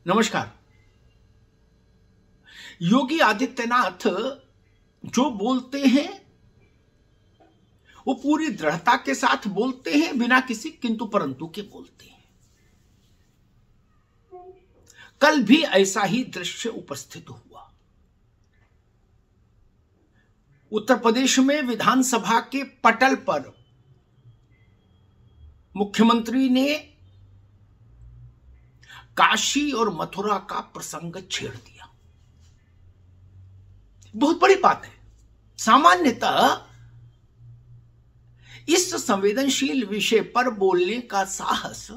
नमस्कार। योगी आदित्यनाथ जो बोलते हैं वो पूरी दृढ़ता के साथ बोलते हैं, बिना किसी किंतु परंतु के बोलते हैं। कल भी ऐसा ही दृश्य उपस्थित हुआ। उत्तर प्रदेश में विधानसभा के पटल पर मुख्यमंत्री ने काशी और मथुरा का प्रसंग छेड़ दिया। बहुत बड़ी बात है। सामान्यतः इस संवेदनशील विषय पर बोलने का साहस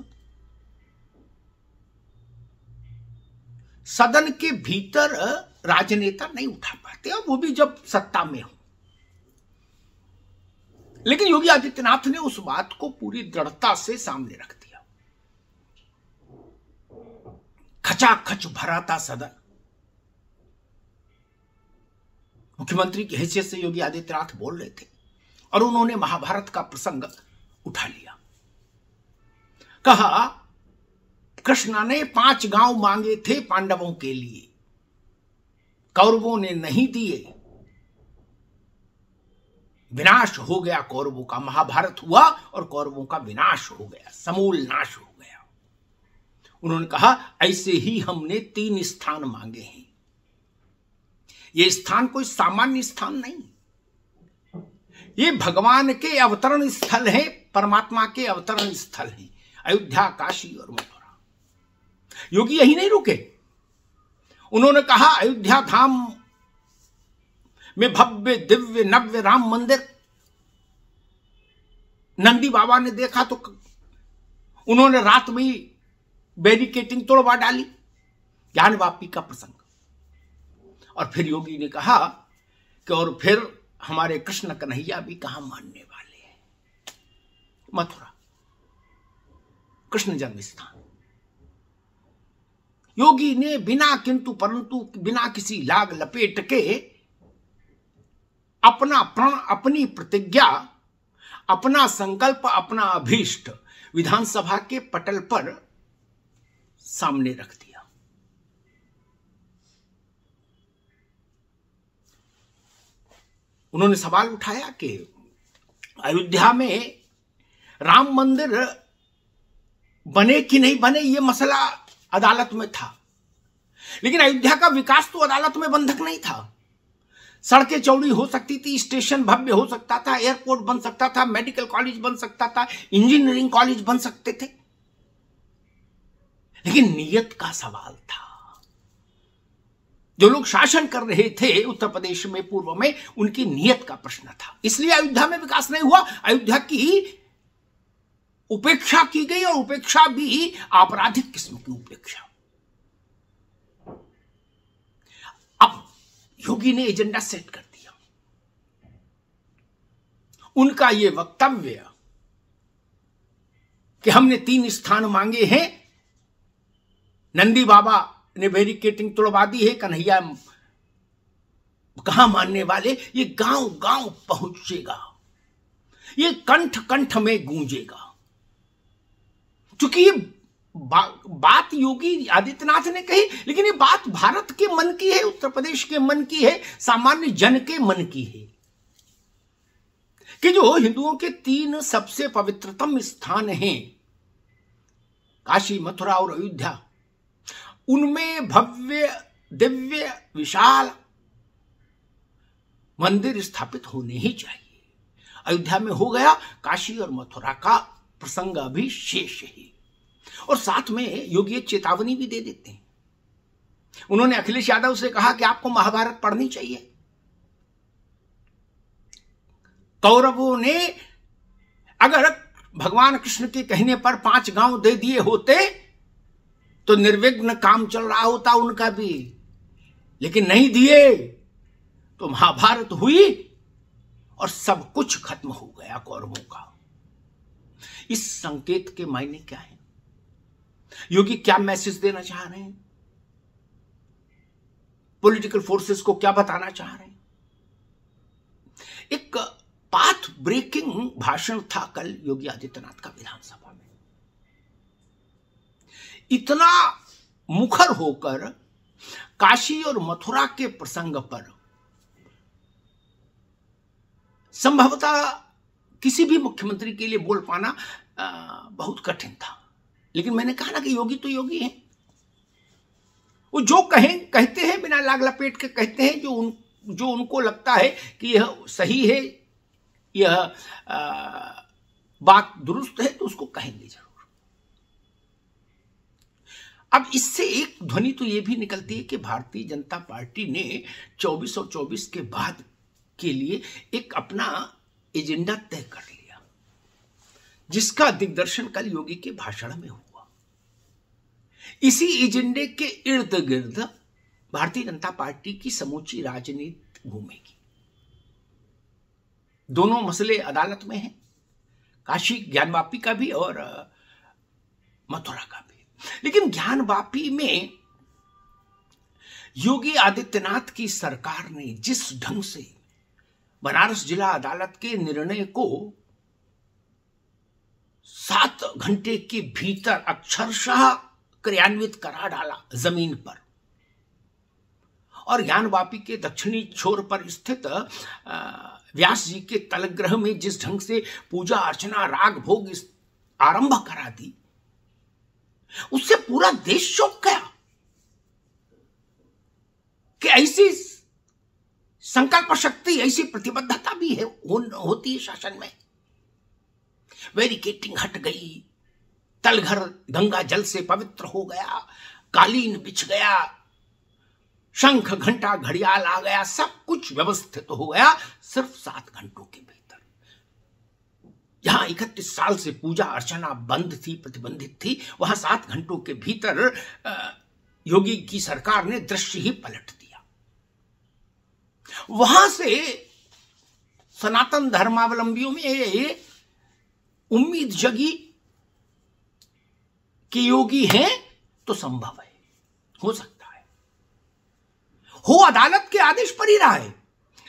सदन के भीतर राजनेता नहीं उठा पाते, और वो भी जब सत्ता में हो। लेकिन योगी आदित्यनाथ ने उस बात को पूरी दृढ़ता से सामने रख दिया। खचाखच भरा था सदन। मुख्यमंत्री की हैसियत से योगी आदित्यनाथ बोल रहे थे और उन्होंने महाभारत का प्रसंग उठा लिया। कहा, कृष्ण ने 5 गांव मांगे थे पांडवों के लिए, कौरवों ने नहीं दिए, विनाश हो गया कौरवों का। महाभारत हुआ और कौरवों का विनाश हो गया, समूल नाश हो गया। उन्होंने कहा, ऐसे ही हमने 3 स्थान मांगे हैं। ये स्थान कोई सामान्य स्थान नहीं, ये भगवान के अवतरण स्थल है, परमात्मा के अवतरण स्थल है। अयोध्या, काशी और मथुरा। योगी यही नहीं रुके। उन्होंने कहा, अयोध्या धाम में भव्य दिव्य नव्य राम मंदिर नंदी बाबा ने देखा तो उन्होंने रात में ही बैरिकेटिंग तोड़वा डाली। ज्ञानवापी का प्रसंग। और फिर योगी ने कहा कि और फिर हमारे कृष्ण कन्हैया भी कहां मानने वाले हैं। मथुरा, कृष्ण जन्म स्थान। योगी ने बिना किंतु परंतु, बिना किसी लाग लपेट के अपना प्रण, अपनी प्रतिज्ञा, अपना संकल्प, अपना अभीष्ट विधानसभा के पटल पर सामने रख दिया। उन्होंने सवाल उठाया कि अयोध्या में राम मंदिर बने कि नहीं बने, यह मसला अदालत में था। लेकिन अयोध्या का विकास तो अदालत में बंधक नहीं था। सड़कें चौड़ी हो सकती थी, स्टेशन भव्य हो सकता था, एयरपोर्ट बन सकता था, मेडिकल कॉलेज बन सकता था, इंजीनियरिंग कॉलेज बन सकते थे। लेकिन नियत का सवाल था। जो लोग शासन कर रहे थे उत्तर प्रदेश में पूर्व में, उनकी नियत का प्रश्न था। इसलिए अयोध्या में विकास नहीं हुआ। अयोध्या की उपेक्षा की गई, और उपेक्षा भी आपराधिक किस्म की उपेक्षा। अब योगी ने एजेंडा सेट कर दिया। उनका यह वक्तव्य कि हमने 3 स्थान मांगे हैं, नंदी बाबा ने बैरिकेटिंग तोड़वा दी है, कन्हैया कहां मानने वाले, ये गांव गांव पहुंचेगा, ये कंठ कंठ में गूंजेगा। क्योंकि ये बात योगी आदित्यनाथ ने कही, लेकिन ये बात भारत के मन की है, उत्तर प्रदेश के मन की है, सामान्य जन के मन की है कि जो हिंदुओं के 3 सबसे पवित्रतम स्थान हैं, काशी, मथुरा और अयोध्या, उनमें भव्य दिव्य विशाल मंदिर स्थापित होने ही चाहिए। अयोध्या में हो गया, काशी और मथुरा का प्रसंग अभी शेष है। और साथ में योगी एक चेतावनी भी दे देते हैं। उन्होंने अखिलेश यादव से कहा कि आपको महाभारत पढ़नी चाहिए। कौरवों ने अगर भगवान कृष्ण के कहने पर 5 गांव दे दिए होते तो निर्विघ्न काम चल रहा होता उनका भी, लेकिन नहीं दिए तो महाभारत हुई और सब कुछ खत्म हो गया कौरवों का। इस संकेत के मायने क्या है? योगी क्या मैसेज देना चाह रहे हैं? पॉलिटिकल फोर्सेस को क्या बताना चाह रहे हैं? एक पाथ ब्रेकिंग भाषण था कल योगी आदित्यनाथ का विधानसभा में। इतना मुखर होकर काशी और मथुरा के प्रसंग पर संभवतः किसी भी मुख्यमंत्री के लिए बोल पाना बहुत कठिन था। लेकिन मैंने कहा ना कि योगी तो योगी हैं, वो जो कहते हैं बिना लाग लपेट के कहते हैं, जो उनको लगता है कि यह सही है, यह बात दुरुस्त है, तो उसको कहेंगे जरूर। अब इससे एक ध्वनि तो यह भी निकलती है कि भारतीय जनता पार्टी ने 24 और 24 के बाद के लिए एक अपना एजेंडा तय कर लिया, जिसका दिग्दर्शन कल योगी के भाषण में हुआ। इसी एजेंडे के इर्द गिर्द भारतीय जनता पार्टी की समूची राजनीति घूमेगी। दोनों मसले अदालत में हैं, काशी ज्ञानवापी का भी और मथुरा का भी। लेकिन ज्ञानवापी में योगी आदित्यनाथ की सरकार ने जिस ढंग से बनारस जिला अदालत के निर्णय को 7 घंटे के भीतर अक्षरशः क्रियान्वित करा डाला जमीन पर, और ज्ञानवापी के दक्षिणी छोर पर स्थित व्यास जी के तलगृह में जिस ढंग से पूजा अर्चना राग भोग आरंभ करा दी, उससे पूरा देश चौंक गया कि ऐसी संकल्प शक्ति, ऐसी प्रतिबद्धता भी है होती है शासन में। बैरिकेटिंग हट गई, तलघर गंगा जल से पवित्र हो गया, कालीन बिछ गया, शंख घंटा घड़ियाल आ गया, सब कुछ व्यवस्थित हो गया सिर्फ 7 घंटों के भीतर। जहां 31 साल से पूजा अर्चना बंद थी, प्रतिबंधित थी, वहां 7 घंटों के भीतर योगी की सरकार ने दृश्य ही पलट दिया। वहां से सनातन धर्मावलंबियों में ये उम्मीद जगी कि योगी हैं तो संभव है, हो सकता है, हो अदालत के आदेश पर ही रहा है,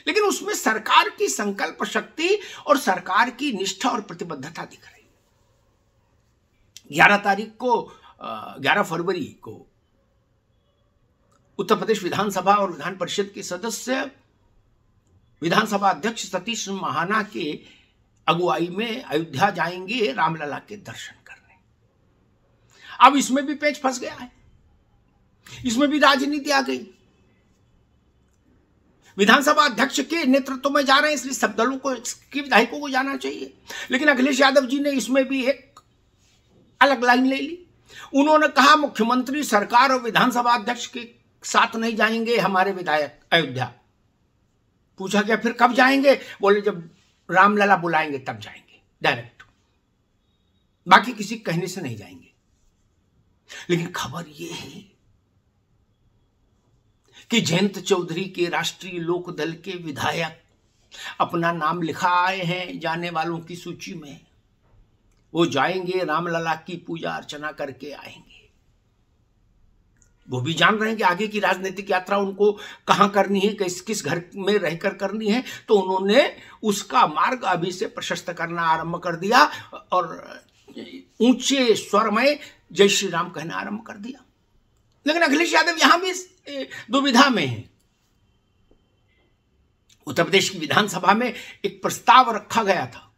लेकिन उसमें सरकार की संकल्प शक्ति और सरकार की निष्ठा और प्रतिबद्धता दिख रही। 11 फरवरी को उत्तर प्रदेश विधानसभा और विधान परिषद के सदस्य विधानसभा अध्यक्ष सतीश महाना के अगुवाई में अयोध्या जाएंगे रामलला के दर्शन करने। अब इसमें भी पेच फंस गया है, इसमें भी राजनीति आ गई। विधानसभा अध्यक्ष के नेतृत्व में जा रहे हैं, इसलिए सब दलों को के विधायकों को जाना चाहिए, लेकिन अखिलेश यादव जी ने इसमें भी एक अलग लाइन ले ली। उन्होंने कहा मुख्यमंत्री सरकार और विधानसभा अध्यक्ष के साथ नहीं जाएंगे हमारे विधायक अयोध्या। पूछा गया फिर कब जाएंगे? बोले जब रामलला बुलाएंगे तब जाएंगे, डायरेक्ट, बाकी किसी कहने से नहीं जाएंगे। लेकिन खबर यह है कि जयंत चौधरी के राष्ट्रीय लोक दल के विधायक अपना नाम लिखा आए हैं जाने वालों की सूची में। वो जाएंगे, रामलला की पूजा अर्चना करके आएंगे। वो भी जान रहे हैं कि आगे की राजनीतिक यात्रा उनको कहां करनी है, किस घर में रहकर करनी है, तो उन्होंने उसका मार्ग अभी से प्रशस्त करना आरंभ कर दिया और ऊंचे स्वर में जय श्री राम कहना आरंभ कर दिया। लेकिन अखिलेश यादव यहां भी दुविधा में है। उत्तर प्रदेश की विधानसभा में एक प्रस्ताव रखा गया था,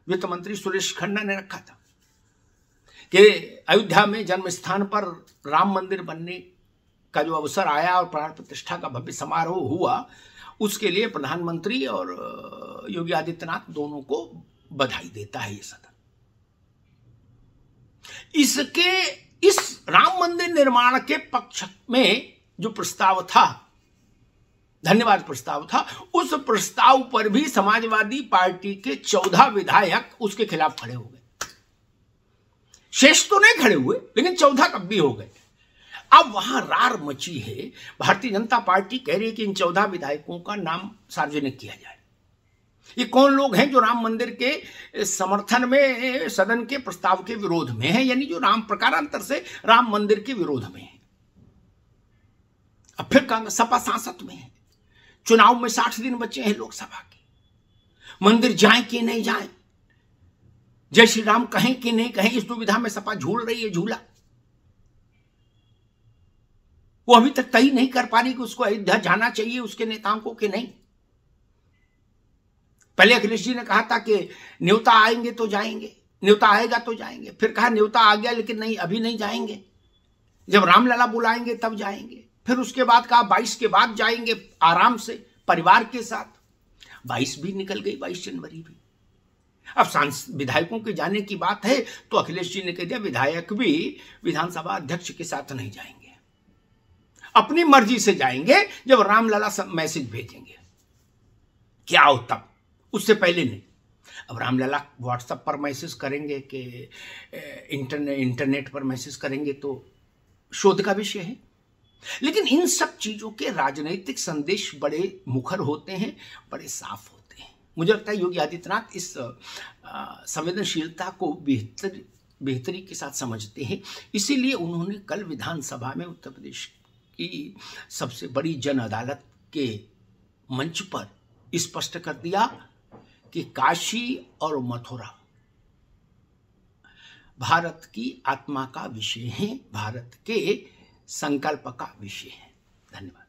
वित्त मंत्री सुरेश खन्ना ने रखा था कि अयोध्या में जन्म स्थान पर राम मंदिर बनने का जो अवसर आया और प्राण प्रतिष्ठा का भव्य समारोह हुआ, उसके लिए प्रधानमंत्री और योगी आदित्यनाथ दोनों को बधाई देता है ये सदन। इस राम मंदिर निर्माण के पक्ष में जो प्रस्ताव था, धन्यवाद प्रस्ताव था, उस प्रस्ताव पर भी समाजवादी पार्टी के 14 विधायक उसके खिलाफ खड़े हो गए। शेष तो नहीं खड़े हुए, लेकिन 14 कब भी हो गए। अब वहां रार मची है। भारतीय जनता पार्टी कह रही है कि इन 14 विधायकों का नाम सार्वजनिक किया जाए। ये कौन लोग हैं जो राम मंदिर के समर्थन में, सदन के प्रस्ताव के विरोध में है, यानी जो राम प्रकारांतर से राम मंदिर के विरोध में है। अब फिर सपा सांसद में है। चुनाव में 60 दिन बचे हैं लोकसभा के। मंदिर जाएं कि नहीं जाएं, जय श्री राम कहें कि नहीं कहें, इस दुविधा में सपा झूल रही है झूला। वो अभी तक तय नहीं कर पा रही कि उसको अयोध्या जाना चाहिए उसके नेताओं को कि नहीं। पहले अखिलेश जी ने कहा था कि न्योता आएंगे तो जाएंगे, न्योता आएगा तो जाएंगे, फिर कहा न्योता आ गया लेकिन नहीं अभी नहीं जाएंगे, जब रामलला बुलाएंगे तब जाएंगे, फिर उसके बाद कहा 22 के बाद जाएंगे आराम से परिवार के साथ। 22 भी निकल गई, 22 जनवरी भी। अब विधायकों के जाने की बात है तो अखिलेश जी ने कह दिया विधायक भी विधानसभा अध्यक्ष के साथ नहीं जाएंगे, अपनी मर्जी से जाएंगे, जब रामलला मैसेज भेजेंगे क्या हो तब, उससे पहले नहीं। अब रामलला व्हाट्सएप पर मैसेज करेंगे कि इंटरनेट पर मैसेज करेंगे तो शोध का विषय है। लेकिन इन सब चीजों के राजनीतिक संदेश बड़े मुखर होते हैं, बड़े साफ होते हैं। मुझे लगता है योगी आदित्यनाथ इस संवेदनशीलता को बेहतरी के साथ समझते हैं, इसीलिए उन्होंने कल विधानसभा में उत्तर प्रदेश की सबसे बड़ी जन अदालत के मंच पर स्पष्ट कर दिया कि काशी और मथुरा भारत की आत्मा का विषय है, भारत के संकल्प का विषय है। धन्यवाद।